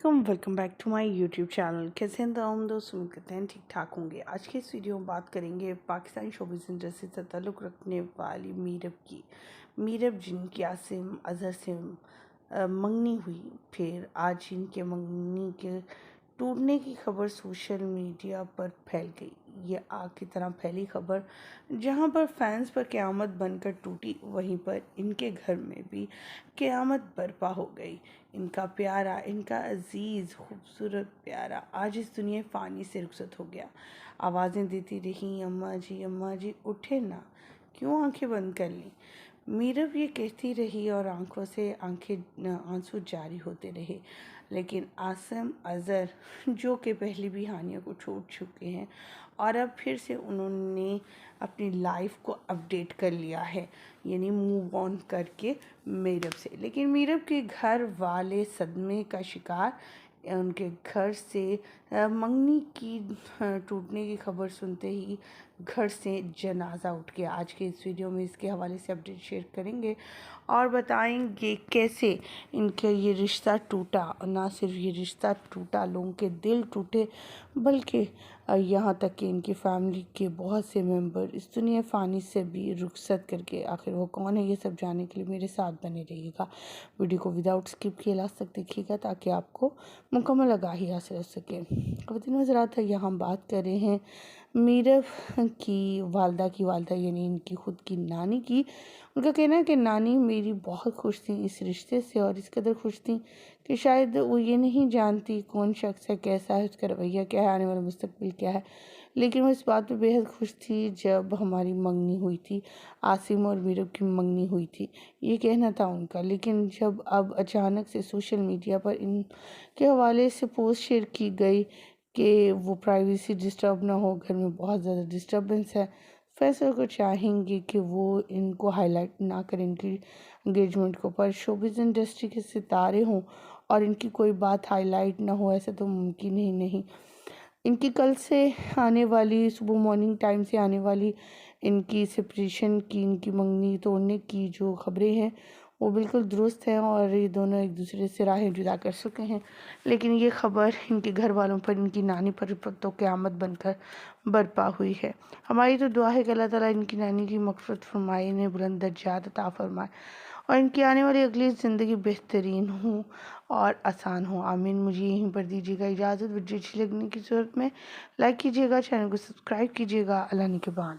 Welcome back to my YouTube channel. कैसे हैं तमाम दोस्त, उम्मीद करते हैं ठीक ठाक होंगे। आज के इस वीडियो में बात करेंगे पाकिस्तानी शोबिज़ इंडस्ट्री से ताल्लुक़ रखने वाली मीरब की। मीरब जिनकी आसिम अज़हर से मंगनी हुई, फिर आज इनके मंगनी के टूटने की खबर सोशल मीडिया पर फैल गई। ये आग की तरह फैली खबर, जहां पर फैंस पर क़यामत बनकर टूटी, वहीं पर इनके घर में भी क़यामत बर्पा हो गई। इनका प्यारा, इनका अजीज़, खूबसूरत प्यारा आज इस दुनिया फ़ानी से रुखसत हो गया। आवाज़ें देती रही, अम्मा जी उठे ना, क्यों आंखें बंद कर ली। मीरब ये कहती रही और आंखों से आंसू जारी होते रहे। लेकिन आसिम अज़हर, जो कि पहले भी हानिया को छोड़ चुके हैं और अब फिर से उन्होंने अपनी लाइफ को अपडेट कर लिया है, यानी मूव ऑन करके मीरब से। लेकिन मीरब के घर वाले सदमे का शिकार, उनके घर से मंगनी की टूटने की खबर सुनते ही घर से जनाजा उठ गया। आज के इस वीडियो में इसके हवाले से अपडेट शेयर करेंगे और बताएंगे कैसे इनका ये रिश्ता टूटा। और ना सिर्फ ये रिश्ता टूटा, लोगों के दिल टूटे, बल्कि यहाँ तक कि इनकी फैमिली के बहुत से मेंबर इस दुनिया फ़ानी से भी रुखसत करके। आखिर वो कौन है, ये सब जानने के लिए मेरे साथ बने रहिएगा। वीडियो को विदाउट स्किप किए लास्ट तक देखिएगा ताकि आपको मुकम्मल आगाही हासिल हो सके। ख़वातीन हज़रात, यहाँ हम बात कर रहे हैं मीरब की वालदा यानी इनकी ख़ुद की नानी की। उनका कहना है कि नानी मेरी बहुत खुश थी इस रिश्ते से, और इस कदर खुश थी कि शायद वो ये नहीं जानती कौन शख्स है, कैसा है, उसका रवैया क्या है, आने वाला मुस्तकबिल क्या है। लेकिन वो इस बात पे बेहद खुश थी जब हमारी मंगनी हुई थी, आसिम और मीरब की मंगनी हुई थी, ये कहना था उनका। लेकिन जब अब अचानक से सोशल मीडिया पर इनके हवाले से पोस्ट शेयर की गई कि वो प्राइवेसी डिस्टर्ब ना हो, घर में बहुत ज़्यादा डिस्टर्बेंस है, फैसलों को चाहेंगे कि वो इनको हाईलाइट ना करें, इनकी एंगेजमेंट को, पर शोबिज़ इंडस्ट्री के सितारे हों और इनकी कोई बात हाईलाइट ना हो, ऐसा तो मुमकिन ही नहीं। इनकी कल से आने वाली, सुबह मॉर्निंग टाइम से आने वाली इनकी सेपरेशन की, इनकी मंगनी तोड़ने की जो खबरें हैं वो बिल्कुल दुरुस्त हैं और ये दोनों एक दूसरे से राहें जुदा कर चुके हैं। लेकिन ये खबर इनके घर वालों पर, इनकी नानी पर तो क़यामत बनकर बर्पा हुई है। हमारी तो दुआ है कि अल्लाह ताला इनकी नानी की मग़फ़िरत फ़रमाए, इन्हें बुलंद दर्जात अता फ़रमाए और इनकी आने वाली अगली ज़िंदगी बेहतरीन हो और आसान हो। आमीन। मुझे यहीं पर दीजिएगा इजाज़त। वीडियो अच्छी लगने की सूरत में लाइक कीजिएगा, चैनल को सब्सक्राइब कीजिएगा। अल्लाह निगहबान।